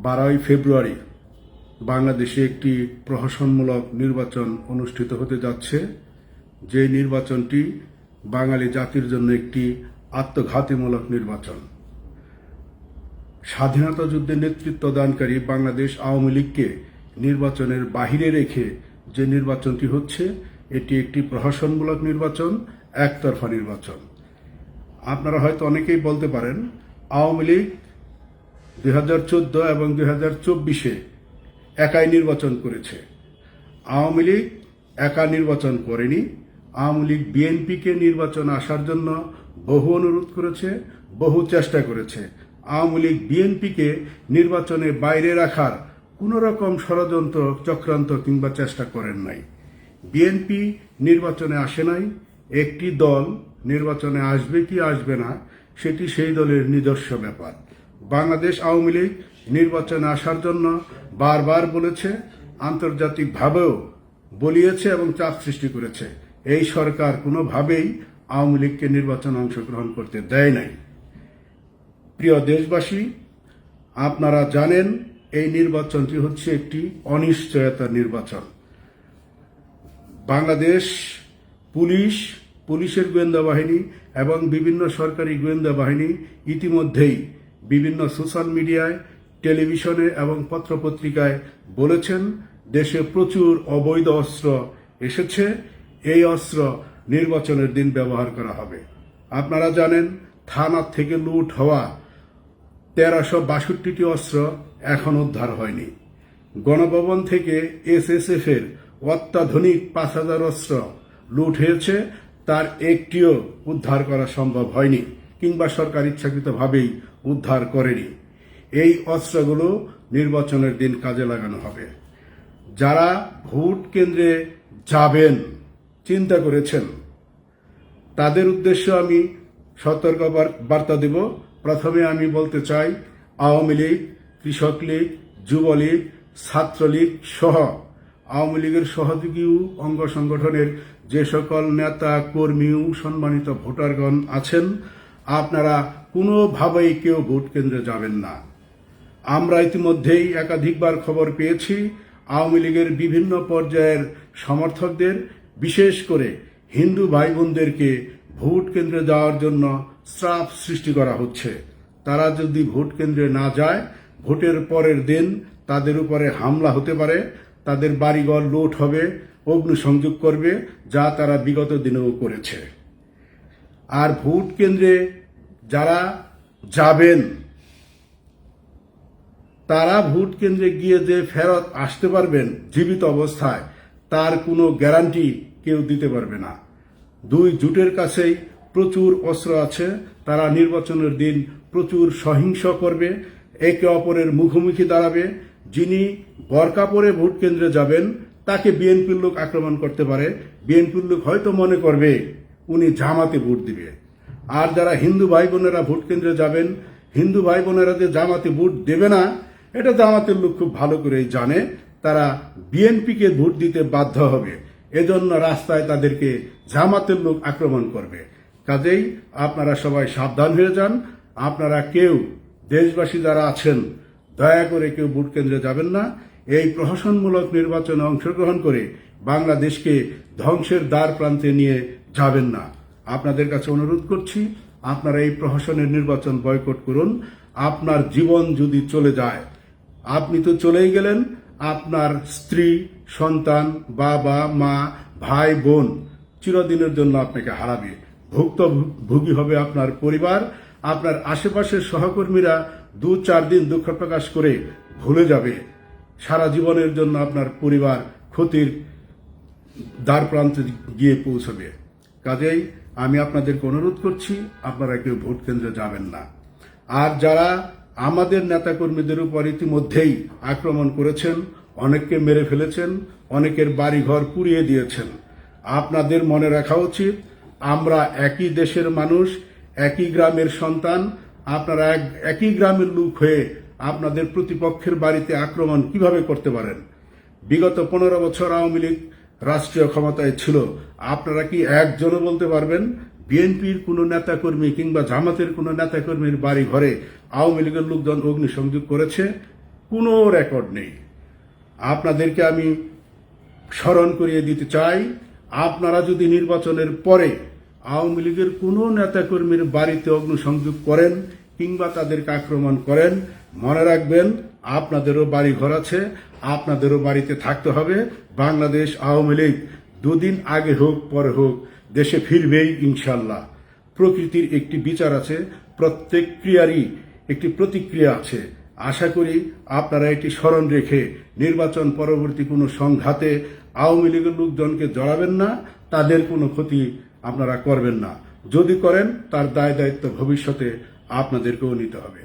12ই ফেব্রুয়ারি বাংলাদেশে একটি প্রহসনমূলক নির্বাচন অনুষ্ঠিত হতে যাচ্ছে। যে নির্বাচনটি বাঙালি জাতির জন্য একটি আত্মঘাতীমূলক নির্বাচন। স্বাধীনতা যুদ্ধে নেতৃত্ব দানকারী বাংলাদেশ আওয়ামী লীগকে নির্বাচনের বাহিরে রেখে যে নির্বাচনটি হচ্ছে, এটি একটি প্রহসনমূলক নির্বাচন, একতরফা নির্বাচন। আপনারা হয়তো অনেকেই বলতে পারেন, আওয়ামী লীগ 2014 এবং 2024-এ একাই নির্বাচন করেছে। আওয়ামী লীগ একা নির্বাচন করেনি। আওয়ামী লীগ বিএনপিকে নির্বাচন আসার জন্য বহু অনুরোধ করেছে, বহু চেষ্টা করেছে। আওয়ামী লীগ বিএনপিকে নির্বাচনে বাইরে রাখার কোনো রকম ষড়যন্ত্র, চক্রান্ত কিংবা চেষ্টা করেন নাই। বিএনপি নির্বাচনে আসে নাই। একটি দল নির্বাচনে আসবে কি আসবে না, সেটি সেই দলের নিজস্ব ব্যাপার। বাংলাদেশ আওয়ামী লীগ নির্বাচনে আসার জন্য বারবার বলেছে, আন্তর্জাতিকভাবেও বলিয়েছে এবং চাপ সৃষ্টি করেছে। এই সরকার কোনোভাবেই আওয়ামী লীগকে নির্বাচনে অংশগ্রহণ করতে দেয় নাই। প্রিয় দেশবাসী, আপনারা জানেন এই নির্বাচনটি হচ্ছে একটি অনিশ্চয়তার নির্বাচন। বাংলাদেশ পুলিশের গোয়েন্দা বাহিনী এবং বিভিন্ন সরকারি গোয়েন্দা বাহিনী ইতিমধ্যেই বিভিন্ন সোশ্যাল মিডিয়ায়, টেলিভিশনে এবং পত্রপত্রিকায় বলেছেন, দেশে প্রচুর অবৈধ অস্ত্র এসেছে। এই অস্ত্র নির্বাচনের দিন ব্যবহার করা হবে। আপনারা জানেন, থানা থেকে লুট হওয়া 1362টি অস্ত্র এখন উদ্ধার হয়নি। গণভবন থেকে এসএসএফ-এর অত্যাধুনিক 5000 অস্ত্র লুট হয়েছে, তার একটিও উদ্ধার করা সম্ভব হয়নি কিংবা সরকার ইচ্ছাকৃতভাবেই উদ্ধার করেনি। এই অস্ত্রগুলো নির্বাচনের দিন কাজে লাগানো হবে। যারা ভোট কেন্দ্রে যাবেন চিন্তা করেছেন, তাদের উদ্দেশ্যে আমি সতর্ক বার্তা দেব। প্রথমে আমি বলতে চাই, আওয়ামী লীগ, কৃষক লীগ, যুবলীগ, ছাত্রলীগ সহ আওয়ামী লীগের সহযোগী অঙ্গ সংগঠনের যে সকল নেতা কর্মী ও সম্মানিত ভোটারগণ আছেন, আপনারা কোনোভাবেই কেউ ভোট কেন্দ্রে যাবেন না। আমরা ইতিমধ্যেই একাধিকবার খবর পেয়েছি, আওয়ামী লীগের বিভিন্ন পর্যায়ের সমর্থকদের, বিশেষ করে হিন্দু ভাই বোনদেরকে ভোট কেন্দ্রে যাওয়ার জন্য চাপ সৃষ্টি করা হচ্ছে। তারা যদি ভোট কেন্দ্রে না যায়, ভোটের পরের দিন তাদের উপরে হামলা হতে পারে, তাদের বাড়িঘর লুট হবে, অগ্নিসংযোগ করবে, যা তারা বিগত দিনেও করেছে। আর ভোট কেন্দ্রে যারা যাবেন, তারা ভোট কেন্দ্রে গিয়ে যে ফেরত আসতে পারবেন জীবিত অবস্থায়, তার কোনো গ্যারান্টি কেউ দিতে পারবে না। দুই জোটের কাছেই প্রচুর অস্ত্র আছে। তারা নির্বাচনের দিন প্রচুর সহিংস করবে, একে অপরের মুখোমুখি দাঁড়াবে। যিনি বোরকা পরে ভোট কেন্দ্রে যাবেন, তাকে বিএনপির লোক আক্রমণ করতে পারে। বিএনপির লোক হয়তো মনে করবে উনি জামাতে ভোট দিবে। আর যারা হিন্দু ভাই বোনেরা ভোট কেন্দ্রে যাবেন, হিন্দু ভাই বোনেরা যে জামাতে ভোট দেবে না, এটা জামাতের লোক খুব ভালো করেই জানে। তারা বিএনপিকে ভোট দিতে বাধ্য হবে, এজন্য রাস্তায় তাদেরকে জামাতের লোক আক্রমণ করবে। কাজেই আপনারা সবাই সাবধান হয়ে যান। আপনারা কেউ, দেশবাসী যারা আছেন, দয়া করে কেউ ভোট কেন্দ্রে যাবেন না। এই প্রহসনমূলক নির্বাচনে অংশগ্রহণ করে বাংলাদেশকে ধ্বংসের দ্বার প্রান্তে নিয়ে যাবেন না। আপনাদের কাছে অনুরোধ করছি, আপনারা এই প্রহসনের নির্বাচন বয়কট করুন। আপনার জীবন যদি চলে যায়, আপনি তো চলেই গেলেন, আপনার স্ত্রী, সন্তান, বাবা, মা, ভাই, বোন চিরদিনের জন্য আপনাকে হারাবে। ভুক্তভোগী হবে আপনার পরিবার। আপনার আশেপাশের সহকর্মীরা 2-4 দিন দুঃখ প্রকাশ করে ভুলে যাবে। সারা জীবনের জন্য আপনার পরিবার ক্ষতির দ্বার প্রান্তে গিয়ে পৌঁছবে। কাজেই আমি আপনাদেরকে অনুরোধ করছি, আপনারা কেউ ভোট কেন্দ্রে যাবেন না। আর যারা আমাদের নেতাকর্মীদের উপর ইতিমধ্যেই আক্রমণ করেছেন, অনেককে মেরে ফেলেছেন, অনেকের বাড়িঘর পুড়িয়ে দিয়েছেন, আপনাদের মনে রাখা উচিত, আমরা একই দেশের মানুষ, একই গ্রামের সন্তান। আপনারা একই গ্রামের লোক হয়ে আপনাদের প্রতিপক্ষের বাড়িতে আক্রমণ কিভাবে করতে পারেন? বিগত 15 বছর আওয়ামী লীগ রাষ্ট্রীয় ক্ষমতায় ছিল। আপনারা কি একজনও বলতে পারবেন বিএনপির কোনো নেতাকর্মী কিংবা জামাতের কোনো নেতাকর্মীর বাড়ি ঘরে আওয়ামী লীগের লোকজন অগ্নিসংযোগ করেছে? কোনো রেকর্ড নেই। আপনাদেরকে আমি স্মরণ করিয়ে দিতে চাই, আপনারা যদি নির্বাচনের পরে আওয়ামী লীগের কোনো নেতাকর্মীর বাড়িতে অগ্নিসংযোগ করেন কিংবা তাদেরকে আক্রমণ করেন, মনে রাখবেন আপনাদেরও বাড়ি ঘর আছে, আপনাদেরও বাড়িতে থাকতে হবে। বাংলাদেশ আওয়ামী লীগ দুদিন আগে হোক পরে হোক দেশে ফিরবেই ইনশাল্লাহ। প্রকৃতির একটি বিচার আছে, প্রত্যেক ক্রিয়ারই একটি প্রতিক্রিয়া আছে। আশা করি আপনারা এটি স্মরণ রেখে নির্বাচন পরবর্তী কোনো সংঘাতে আওয়ামী লীগের লোকজনকে জড়াবেন না, তাদের কোনো ক্ষতি আপনারা করবেন না। যদি করেন তার দায় দায়িত্ব ভবিষ্যতে আপনাদেরকেও নিতে হবে।